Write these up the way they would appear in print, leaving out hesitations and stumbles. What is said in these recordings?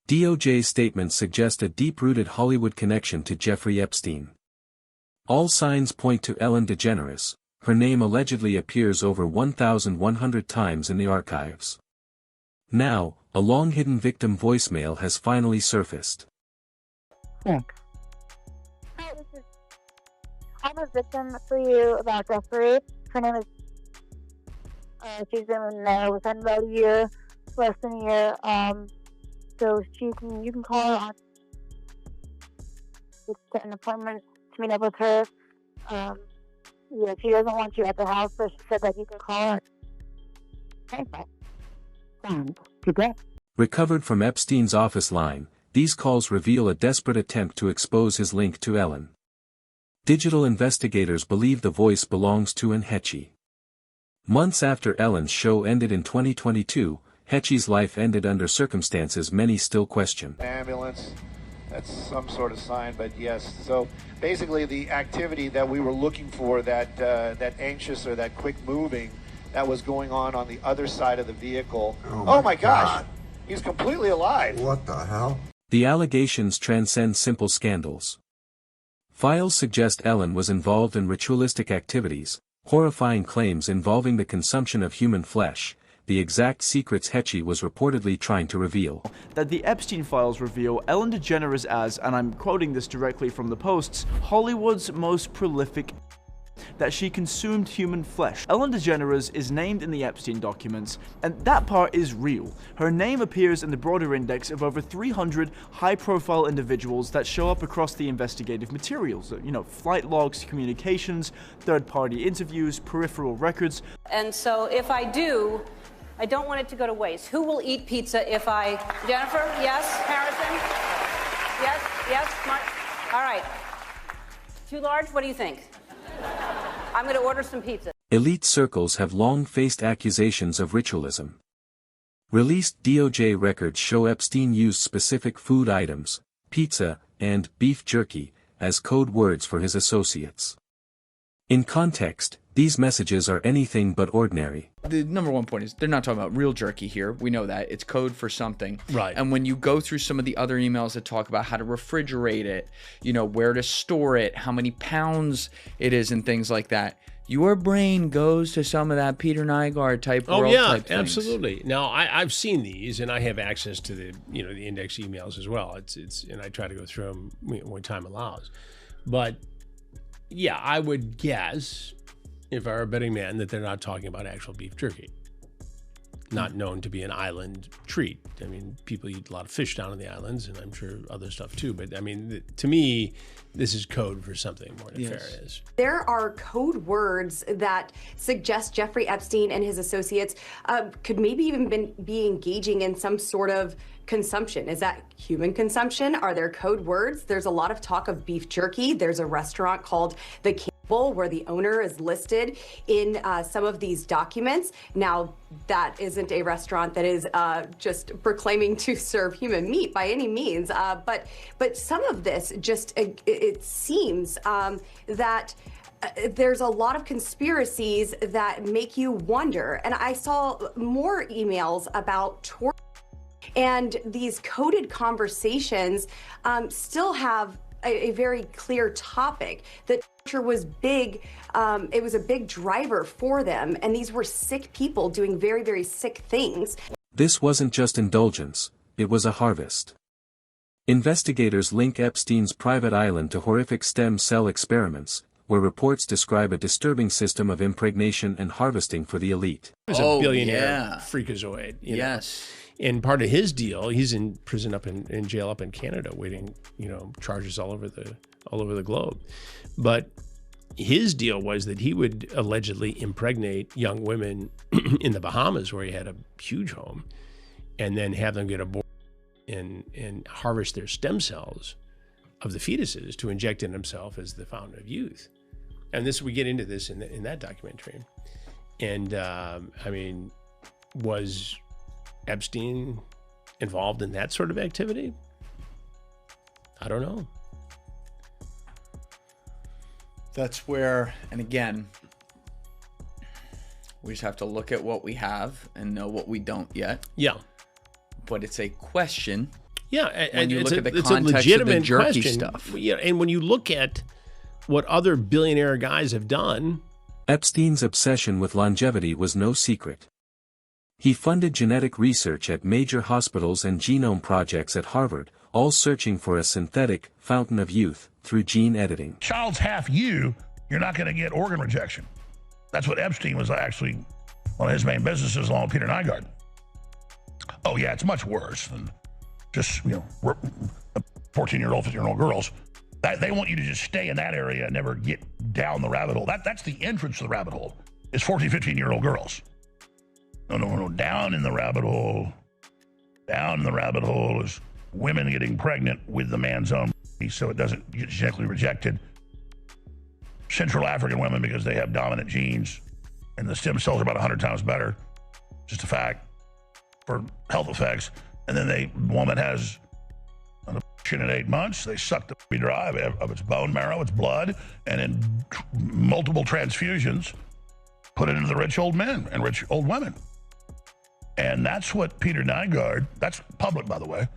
DOJ's statements suggest a deep-rooted Hollywood connection to Jeffrey Epstein. All signs point to Ellen DeGeneres. Her name allegedly appears over 1,100 times in the archives. Now, a long-hidden victim voicemail has finally surfaced. Thanks. Hi, I'm a victim for you about Jeffrey. Her name is, she's been within about a year, less than a year. So you can call her on, get an appointment to meet up with her. Yeah, she doesn't want you at the house, but she said that you can call her. Okay, fine. Goodbye. Recovered from Epstein's office line, these calls reveal a desperate attempt to expose his link to Ellen. Digital investigators believe the voice belongs to an Hetchy. Months after Ellen's show ended in 2022, Hetchy's life ended under circumstances many still question. Ambulance, that's some sort of sign, but yes. So basically the activity that we were looking for, that anxious or that quick moving, that was going on the other side of the vehicle. Oh my gosh, he's completely alive. What the hell? The allegations transcend simple scandals. Files suggest Ellen was involved in ritualistic activities, horrifying claims involving the consumption of human flesh, the exact secrets Hetchy was reportedly trying to reveal. That the Epstein files reveal Ellen DeGeneres as, and I'm quoting this directly from the Post's, Hollywood's most prolific, that she consumed human flesh. Ellen DeGeneres is named in the Epstein documents, and that part is real. Her name appears in the broader index of over 300 high-profile individuals that show up across the investigative materials. Flight logs, communications, third-party interviews, peripheral records. And so if I do, I don't want it to go to waste. Who will eat pizza if I... Jennifer? Yes? Harrison? Yes? Yes? All right. Too large? What do you think? I'm going to order some pizza. Elite circles have long faced accusations of ritualism. Released DOJ records show Epstein used specific food items, pizza, and beef jerky, as code words for his associates. In context, these messages are anything but ordinary. The number one point is they're not talking about real jerky here. We know that. It's code for something. Right. And when you go through some of the other emails that talk about how to refrigerate it, where to store it, how many pounds it is and things like that, your brain goes to some of that Peter Nygaard type world type things. Absolutely. Now, I've seen these, and I have access to the the index emails as well. It's and I try to go through them when time allows. But yeah, I would guess, if I were a betting man, that they're not talking about actual beef jerky. Not known to be an island treat. I mean, people eat a lot of fish down on the islands, and I'm sure other stuff too. But I mean, to me, this is code for something more nefarious. There are code words that suggest Jeffrey Epstein and his associates could maybe even be engaging in some sort of consumption. Is that human consumption? Are there code words? There's a lot of talk of beef jerky. There's a restaurant called The Campbell where the owner is listed in some of these documents. Now, that isn't a restaurant that is just proclaiming to serve human meat by any means, but some of this just, it seems that there's a lot of conspiracies that make you wonder. And I saw more emails about torture, and these coded conversations still have a very clear topic. That torture was big, it was a big driver for them, and these were sick people doing very, very sick things. This wasn't just indulgence, it was a harvest. Investigators link Epstein's private island to horrific stem cell experiments, where reports describe a disturbing system of impregnation and harvesting for the elite. He was a billionaire freakazoid. Yes. And part of his deal, he's in prison in jail up in Canada, waiting, charges all over the globe. But his deal was that he would allegedly impregnate young women in the Bahamas, where he had a huge home, and then have them get aborted and harvest their stem cells of the fetuses to inject in himself as the fountain of youth. And we get into this in that documentary. And was Epstein involved in that sort of activity? I don't know. That's where, and again, we just have to look at what we have and know what we don't yet. Yeah. But it's a question Yeah, when you it's look at the it's a context legitimate of the jerky question. stuff. Yeah, and when you look at what other billionaire guys have done, Epstein's obsession with longevity was no secret. He funded genetic research at major hospitals and genome projects at Harvard, all searching for a synthetic fountain of youth through gene editing. Child's half you, you're not going to get organ rejection. That's what Epstein was actually one of his main businesses, along with Peter Nygaard. Oh yeah, it's much worse than just 14-year-old, 15-year-old girls. They want you to just stay in that area and never get down the rabbit hole. That's the entrance to the rabbit hole. Is 14, 15-year-old girls. No. Down in the rabbit hole. Down in the rabbit hole is women getting pregnant with the man's own body so it doesn't get genetically rejected. Central African women, because they have dominant genes and the stem cells are about 100 times better. Just a fact for health effects. And then the woman has an abortion at 8 months. They suck the baby dry of its bone marrow, its blood, and in multiple transfusions, put it into the rich old men and rich old women. And that's what Peter Nygaard, that's public, by the way,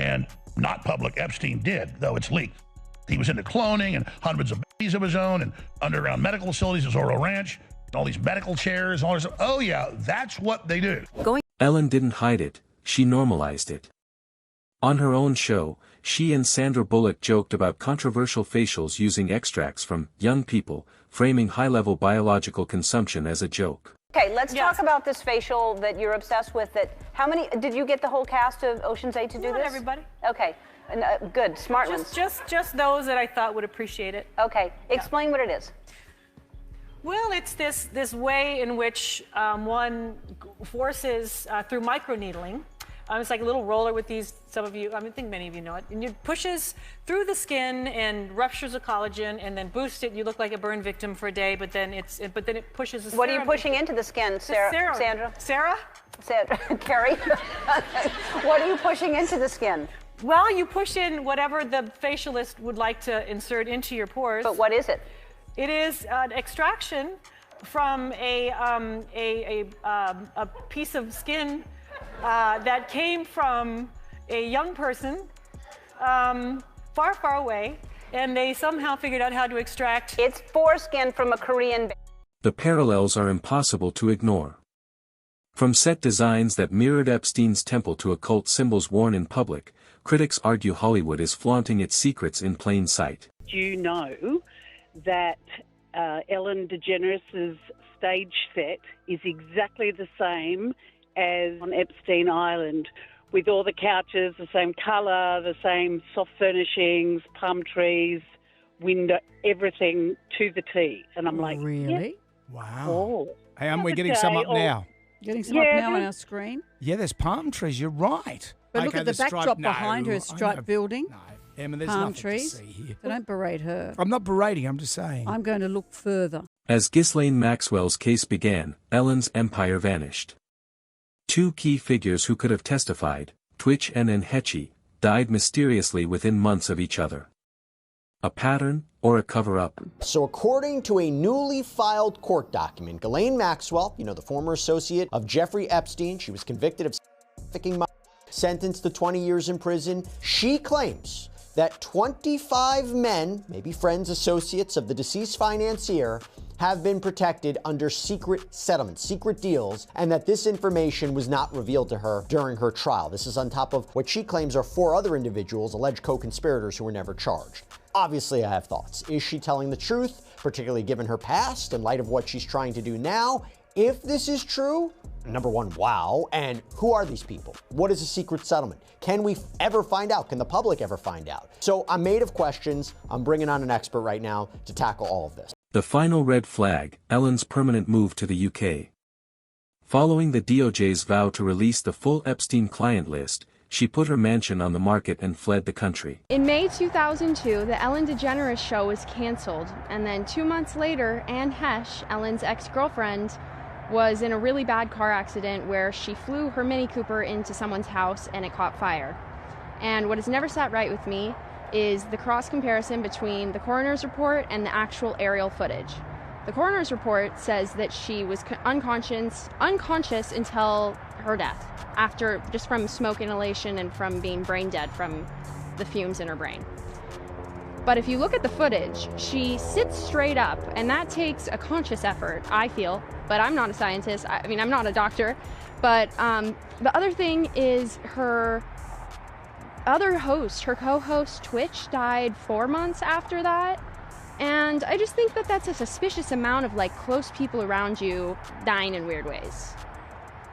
and not public, Epstein did, though it's leaked. He was into cloning and hundreds of babies of his own and underground medical facilities at Zorro Ranch, and all these medical chairs, and all this. Oh, yeah, that's what they do. Ellen didn't hide it, she normalized it. On her own show, she and Sandra Bullock joked about controversial facials using extracts from young people, framing high-level biological consumption as a joke. Okay, let's talk about this facial that you're obsessed with. How many, did you get the whole cast of Ocean's 8 to do this? Not everybody. Okay, good, smart ones. Just those that I thought would appreciate it. Okay, explain what it is. Well, it's this way in which one forces through microneedling. It's like a little roller with these, I think many of you know it, and it pushes through the skin and ruptures the collagen and then boosts it. You look like a burn victim for a day, but then it pushes the serum. What are you pushing into the skin, Sandra? Sarah? Carrie? What are you pushing into the skin? Well, you push in whatever the facialist would like to insert into your pores. But what is it? It is an extraction from a piece of skin that came from a young person far, far away, and they somehow figured out how to extract. It's foreskin from a Korean. The parallels are impossible to ignore. From set designs that mirrored Epstein's temple to occult symbols worn in public, critics argue Hollywood is flaunting its secrets in plain sight. Do you know that Ellen DeGeneres' stage set is exactly the same as on Epstein Island, with all the couches, the same colour, the same soft furnishings, palm trees, window, everything to the T. And I'm like, really? Yeah. Wow. Oh. Hey, and we're getting some up now. Getting some up now on our screen? Yeah, there's palm trees. You're right. But look at the backdrop behind her, striped building. No, Emma, there's palm nothing trees. to see here. So don't berate her. I'm not berating, I'm just saying. I'm going to look further. As Ghislaine Maxwell's case began, Ellen's empire vanished. Two key figures who could have testified, Twitch and Enhechi, died mysteriously within months of each other. A pattern or a cover-up? So according to a newly filed court document, Ghislaine Maxwell, the former associate of Jeffrey Epstein, she was convicted of trafficking, sentenced to 20 years in prison. She claims that 25 men, maybe friends, associates of the deceased financier, have been protected under secret settlements, secret deals, and that this information was not revealed to her during her trial. This is on top of what she claims are 4 other individuals, alleged co-conspirators, who were never charged. Obviously, I have thoughts. Is she telling the truth, particularly given her past, in light of what she's trying to do now? If this is true, number one, wow. And who are these people? What is a secret settlement? Can we ever find out? Can the public ever find out? So I'm made of questions. I'm bringing on an expert right now to tackle all of this. The final red flag, Ellen's permanent move to the UK. Following the DOJ's vow to release the full Epstein client list, she put her mansion on the market and fled the country. In May 2002, the Ellen DeGeneres show was canceled, and then 2 months later, Anne Hesh, Ellen's ex-girlfriend, was in a really bad car accident where she flew her Mini Cooper into someone's house and it caught fire. And what has never sat right with me is the cross comparison between the coroner's report and the actual aerial footage. The coroner's report says that she was unconscious until her death just from smoke inhalation and from being brain dead from the fumes in her brain. But if you look at the footage, she sits straight up, and that takes a conscious effort, I feel, but I'm not a scientist. I mean, I'm not a doctor. But the other thing is her other host, her co-host Twitch, died 4 months after that. And I just think that that's a suspicious amount of like close people around you dying in weird ways.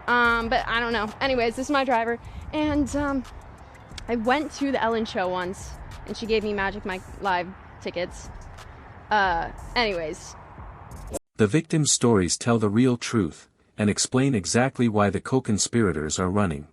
But I don't know. Anyways, this is my driver. And I went to the Ellen show once, and she gave me Magic Mike Live tickets. Anyways. The victims' stories tell the real truth, and explain exactly why the co-conspirators are running.